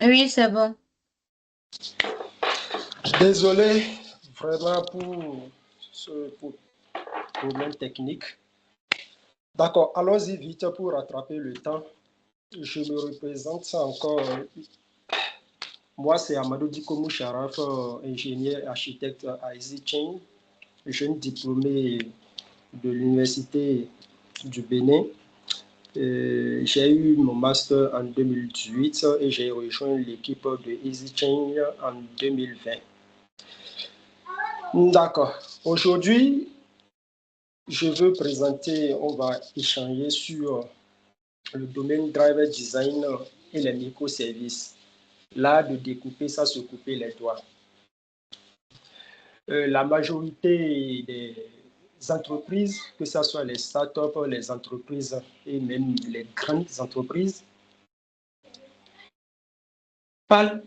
Oui, c'est bon. Désolé vraiment pour ce problème technique. D'accord, allons-y vite pour rattraper le temps. Je me représente ça encore. Moi, c'est Amadou Diko Moucharaf, ingénieur architecte à EasyChain, jeune diplômé de l'Université du Bénin. J'ai eu mon master en 2018 et j'ai rejoint l'équipe de EasyChain en 2020. D'accord. Aujourd'hui, je veux présenter, on va échanger sur le domaine driver design et les microservices. L'art de découper sans se couper les doigts. La majorité des entreprises, que ce soit les startups, les entreprises et même les grandes entreprises, parlent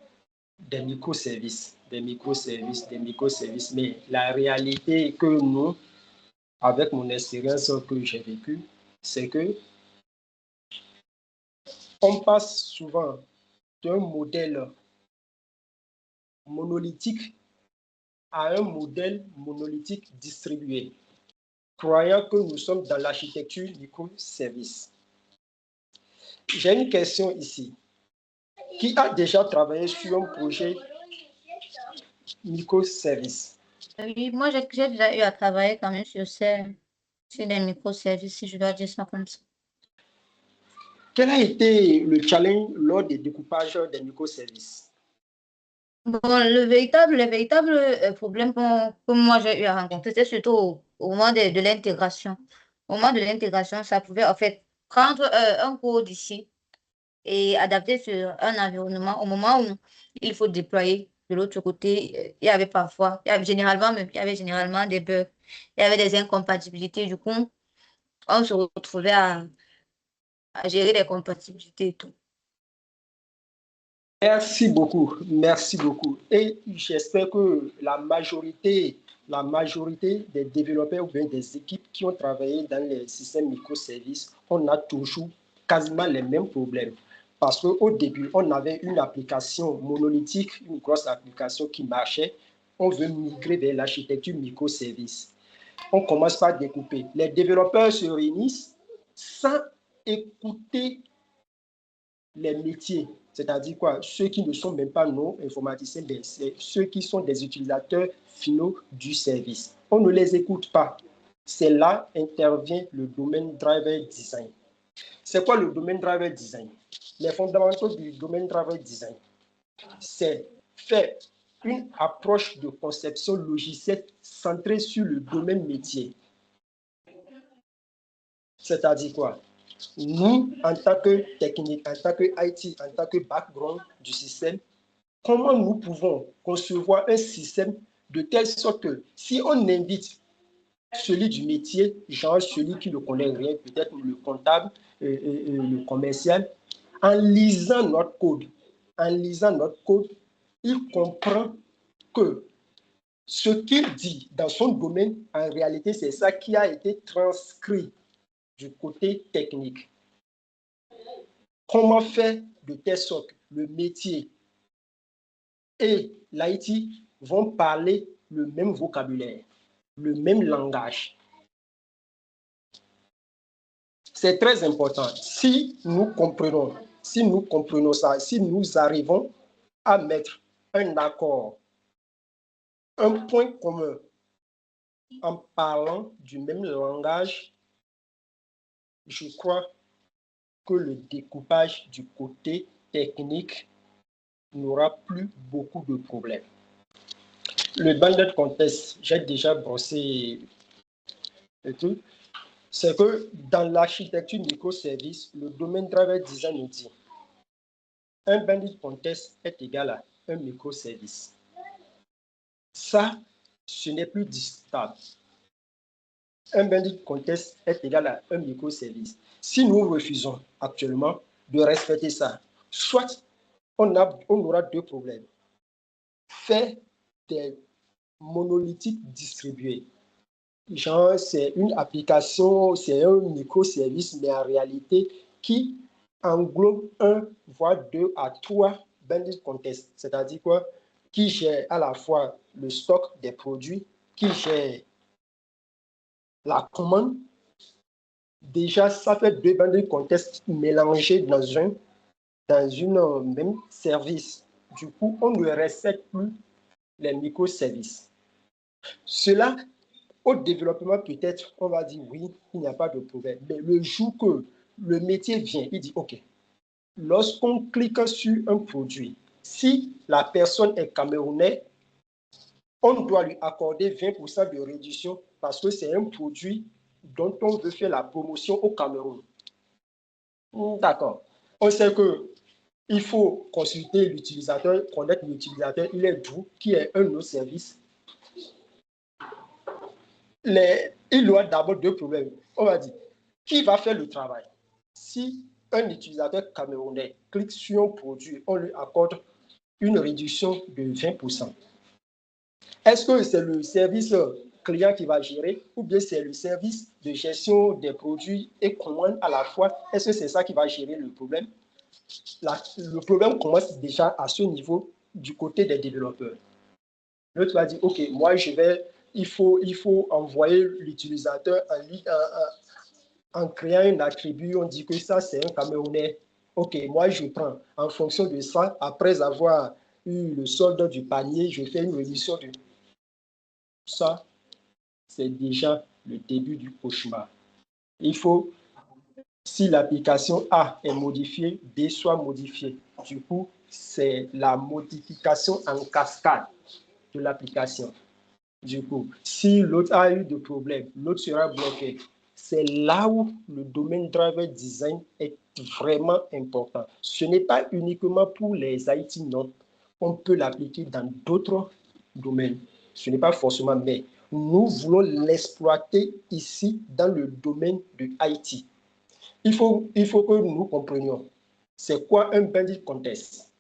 des microservices, mais la réalité que nous, avec mon expérience que j'ai vécue, c'est que on passe souvent d'un modèle monolithique à un modèle monolithique distribué, croyant que nous sommes dans l'architecture microservice. J'ai une question ici. Qui a déjà travaillé sur un projet microservice? Oui, moi, j'ai déjà eu à travailler quand même sur des microservices, si je dois dire ça comme ça. Quel a été le challenge lors des découpages des microservices? Bon, le véritable problème que moi j'ai eu à rencontrer, c'était surtout au moment de l'intégration. Au moment de l'intégration, ça pouvait en fait prendre un code ici et adapter sur un environnement. Au moment où il faut déployer de l'autre côté, il y avait généralement des bugs, il y avait des incompatibilités. Du coup, on se retrouvait à gérer les compatibilités et tout. Merci beaucoup, merci beaucoup. Et j'espère que la majorité des développeurs ou bien des équipes qui ont travaillé dans les systèmes microservices, on a toujours quasiment les mêmes problèmes. Parce qu'au début, on avait une application monolithique, une grosse application qui marchait. On veut migrer vers l'architecture microservice. On commence par découper. Les développeurs se réunissent sans écouter les métiers, c'est-à-dire quoi? Ceux qui ne sont même pas nos informaticiens, c'est ceux qui sont des utilisateurs finaux du service. On ne les écoute pas. C'est là intervient le domaine driver design. C'est quoi le domaine driver design? Les fondamentaux du domaine driver design, c'est faire une approche de conception logicielle centrée sur le domaine métier. C'est-à-dire quoi? Nous, en tant que technique, en tant que IT, en tant que background du système, comment nous pouvons concevoir un système de telle sorte que si on invite celui du métier, genre celui qui ne connaît rien, peut-être le comptable, le commercial, en lisant notre code, il comprend que ce qu'il dit dans son domaine, en réalité, c'est ça qui a été transcrit du côté technique. Comment faire de telle sorte que le métier et l'IT vont parler le même vocabulaire, le même langage. C'est très important. Si nous comprenons ça, si nous arrivons à mettre un accord, un point commun en parlant du même langage, je crois que le découpage du côté technique n'aura plus beaucoup de problèmes. Le banded contest, j'ai déjà brossé et tout. C'est que dans l'architecture microservice, le domaine driver design nous dit un banded contest est égal à un microservice. Ça, ce n'est plus discutable. Un banded contest est égal à un microservice. Si nous refusons actuellement de respecter ça, soit on aura deux problèmes. Faire des monolithiques distribués. Genre, c'est une application, c'est un microservice, mais en réalité, qui englobe un, voire deux à trois bundle contest, c'est-à-dire quoi? Qui gère à la fois le stock des produits, qui gère la commande. Déjà, ça fait deux bundle contest mélangés dans une même service. Du coup, on ne respecte plus les microservices. Cela, au développement, peut-être, on va dire oui, il n'y a pas de problème. Mais le jour que le métier vient, il dit OK, lorsqu'on clique sur un produit, si la personne est camerounaise, on doit lui accorder 20% de réduction parce que c'est un produit dont on veut faire la promotion au Cameroun. D'accord. On sait que il faut consulter l'utilisateur, connaître l'utilisateur, il est d'où, qui est un de nos services. Il y a d'abord deux problèmes. On va dire, qui va faire le travail? Si un utilisateur camerounais clique sur un produit, on lui accorde une réduction de 20%. Est-ce que c'est le service client qui va gérer ou bien c'est le service de gestion des produits et commandes à la fois? Est-ce que c'est ça qui va gérer le problème? Le problème commence déjà à ce niveau du côté des développeurs. L'autre va dire, OK, moi, il faut envoyer l'utilisateur en créant un attribut. On dit que ça, c'est un Camerounais. OK, moi, je prends. En fonction de ça, après avoir eu le solde du panier, je fais une réduction de ça. C'est déjà le début du cauchemar. Il faut, si l'application A est modifiée, B soit modifiée. Du coup, c'est la modification en cascade de l'application. Du coup, si l'autre a eu de problèmes, l'autre sera bloqué. C'est là où le domaine driver design est vraiment important. Ce n'est pas uniquement pour les IT, non. On peut l'appliquer dans d'autres domaines. Ce n'est pas forcément, mais nous voulons l'exploiter ici dans le domaine de IT. Il faut que nous comprenions c'est quoi un bandit contest,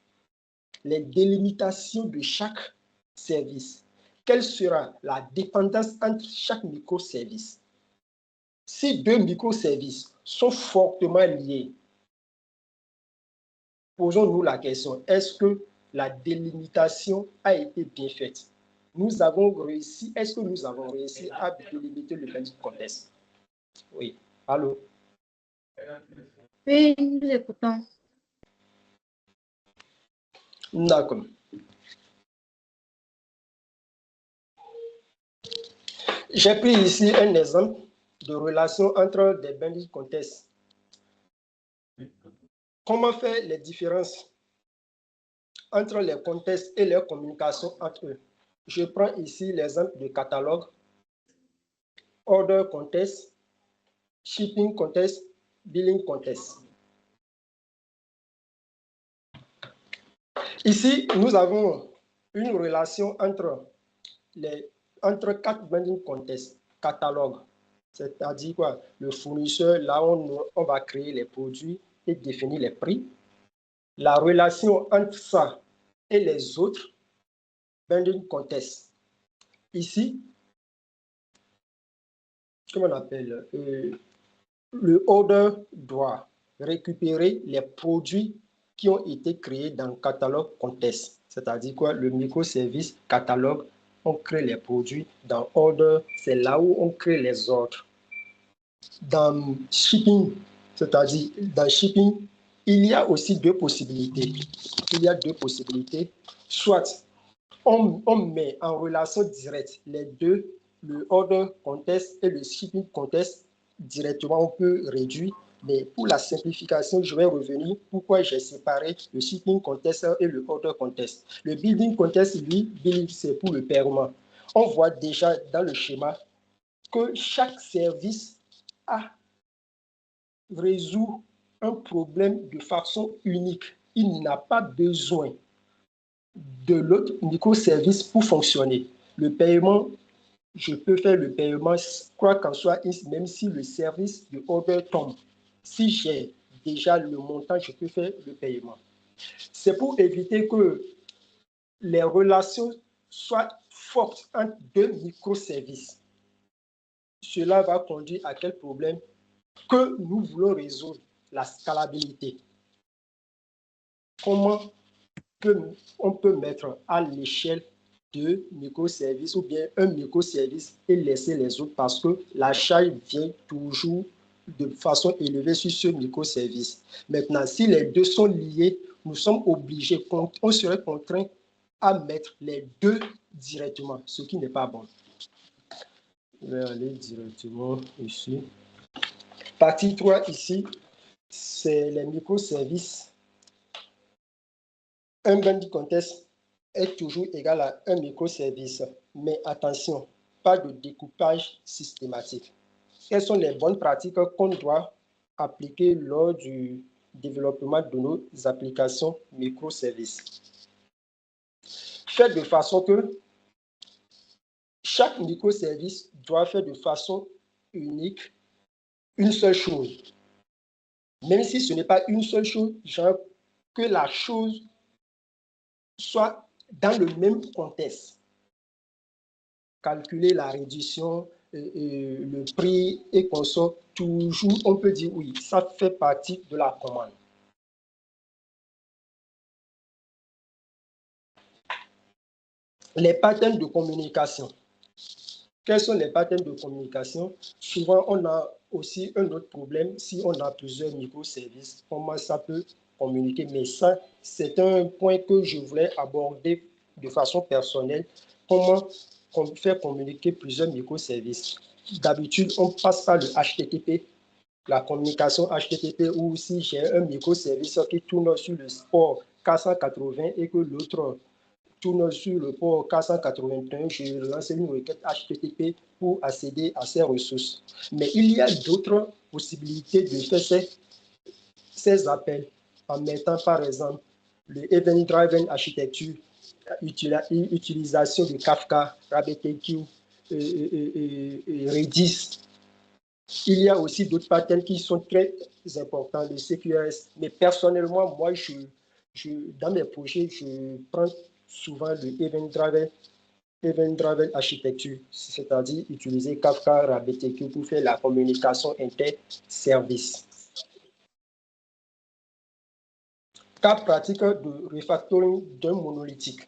les délimitations de chaque service. Quelle sera la dépendance entre chaque microservice? Si deux microservices sont fortement liés, posons-nous la question, est-ce que la délimitation a été bien faite? Nous avons réussi, est-ce que nous avons réussi à délimiter le bandit contest? Oui. Allô? Oui, nous écoutons. D'accord. J'ai pris ici un exemple de relation entre des bandit contests. Comment faire les différences entre les contextes et les communications entre eux? Je prends ici l'exemple de catalogue, order contest, shipping contest, billing contest. Ici, nous avons une relation entre quatre banding contests. Catalogue, c'est-à-dire quoi? Le fournisseur, là où on va créer les produits et définir les prix. La relation entre ça et les autres banding contests. Ici, comment on appelle? Le order doit récupérer les produits qui ont été créés dans le catalogue contest. C'est-à-dire quoi? Le microservice catalogue, on crée les produits. Dans order, c'est là où on crée les ordres. Dans shipping, c'est-à-dire dans shipping, il y a aussi deux possibilités. Il y a deux possibilités. Soit on met en relation directe les deux, le order contest et le shipping contest directement, on peut réduire. Mais pour la simplification, je vais revenir pourquoi j'ai séparé le shipping contest et le order contest. Le building contest, lui, c'est pour le paiement. On voit déjà dans le schéma que chaque service résout un problème de façon unique. Il n'a pas besoin de l'autre microservice pour fonctionner. Le paiement, je peux faire le paiement, quoi qu'en soit, même si le service de order tombe. Si j'ai déjà le montant, je peux faire le paiement. C'est pour éviter que les relations soient fortes entre deux microservices. Cela va conduire à quel problème? Que nous voulons résoudre la scalabilité. Comment qu'on peut mettre à l'échelle de microservices ou bien un microservice et laisser les autres parce que la charge vient toujours de façon élevée sur ce microservice. Maintenant, si les deux sont liés, nous sommes obligés, on serait contraint à mettre les deux directement, ce qui n'est pas bon. Je vais aller directement ici. Partie 3 ici, c'est les microservices. Un bounded context est toujours égal à un microservice. Mais attention, pas de découpage systématique. Quelles sont les bonnes pratiques qu'on doit appliquer lors du développement de nos applications microservices? Faites de façon que chaque microservice doit faire de façon unique une seule chose. Même si ce n'est pas une seule chose, genre que la chose soit dans le même contexte. Calculer la réduction, le prix et qu'on sort toujours, on peut dire oui, ça fait partie de la commande. Les patterns de communication. Quels sont les patterns de communication? Souvent, on a aussi un autre problème si on a plusieurs microservices. Comment ça peut communiquer? Mais ça, c'est un point que je voulais aborder de façon personnelle. Comment faire communiquer plusieurs microservices? D'habitude, on passe par le HTTP, la communication HTTP, ou si j'ai un microservice qui tourne sur le port 480 et que l'autre tourne sur le port 481, je lance une requête HTTP pour accéder à ces ressources. Mais il y a d'autres possibilités de faire ces appels en mettant par exemple le Event Driven Architecture, utilisation de Kafka, RabbitMQ, Redis. Il y a aussi d'autres patterns qui sont très importants, le CQRS. Mais personnellement, moi, dans mes projets, je prends souvent le Event Driven Architecture, c'est-à-dire utiliser Kafka, RabbitMQ pour faire la communication inter-service. Cas pratique de refactoring d'un monolithique.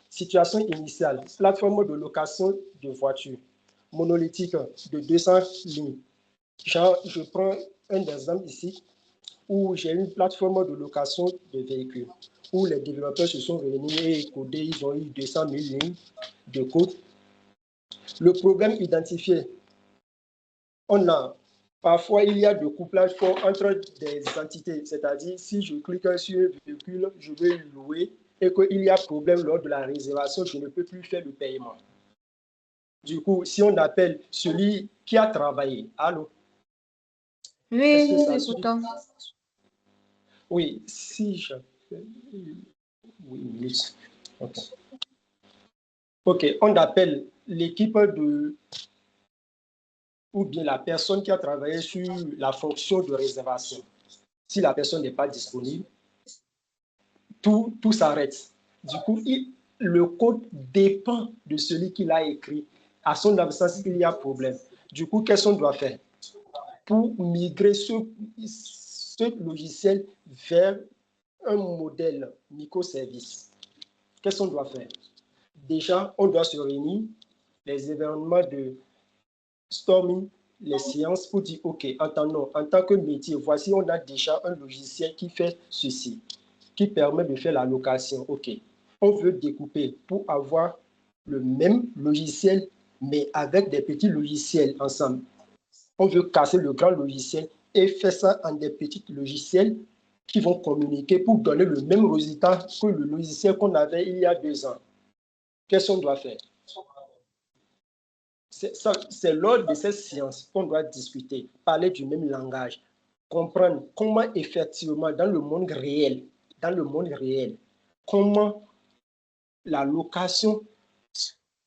Situation initiale, plateforme de location de voitures, monolithique de 200 lignes. Je prends un exemple ici où j'ai une plateforme de location de véhicules, où les développeurs se sont réunis et codés, ils ont eu 200 000 lignes de code. Le problème identifié, parfois il y a de couplage fort entre des entités, c'est-à-dire si je clique sur un véhicule, je veux le louer et qu'il y a problème lors de la réservation, je ne peux plus faire le paiement. Du coup, si on appelle celui qui a travaillé, allô? Oui, nous écoutons. Oui, si je... Oui, ok. Ok, on appelle l'équipe de... ou bien la personne qui a travaillé sur la fonction de réservation. Si la personne n'est pas disponible, tout s'arrête. Du coup, le code dépend de celui qui l'a écrit. À son absence, il y a problème. Du coup, qu'est-ce qu'on doit faire pour migrer ce logiciel vers un modèle microservice? Qu'est-ce qu'on doit faire? Déjà, on doit se réunir, les événements de storming, les séances pour dire, OK, en tant que métier, voici, on a déjà un logiciel qui fait ceci, qui permet de faire la location. OK, on veut découper pour avoir le même logiciel, mais avec des petits logiciels ensemble. On veut casser le grand logiciel et faire ça en des petits logiciels qui vont communiquer pour donner le même résultat que le logiciel qu'on avait il y a 2 ans. Qu'est-ce qu'on doit faire? C'est lors de cette séance qu'on doit discuter, parler du même langage, comprendre comment effectivement dans le monde réel, comment la location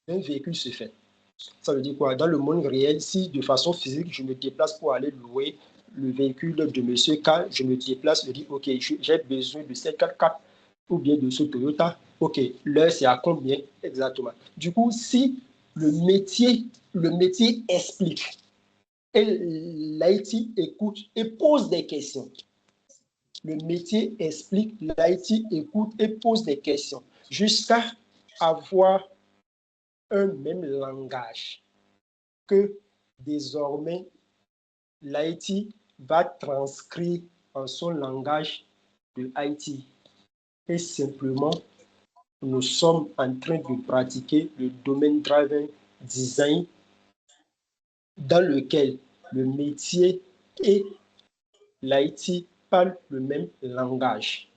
d'un véhicule se fait. Ça veut dire quoi? Dans le monde réel, si de façon physique, je me déplace pour aller louer le véhicule de monsieur K, je me déplace, je dis, OK, j'ai besoin de ces 4x4 ou bien de ce Toyota. OK, l'heure, c'est à combien exactement? Du coup, si le métier explique et l'IT écoute et pose des questions, le métier explique, l'IT écoute et pose des questions jusqu'à avoir un même langage que désormais l'IT va transcrire en son langage de IT. Et simplement, nous sommes en train de pratiquer le domaine driven design dans lequel le métier et l'IT parlent le même langage.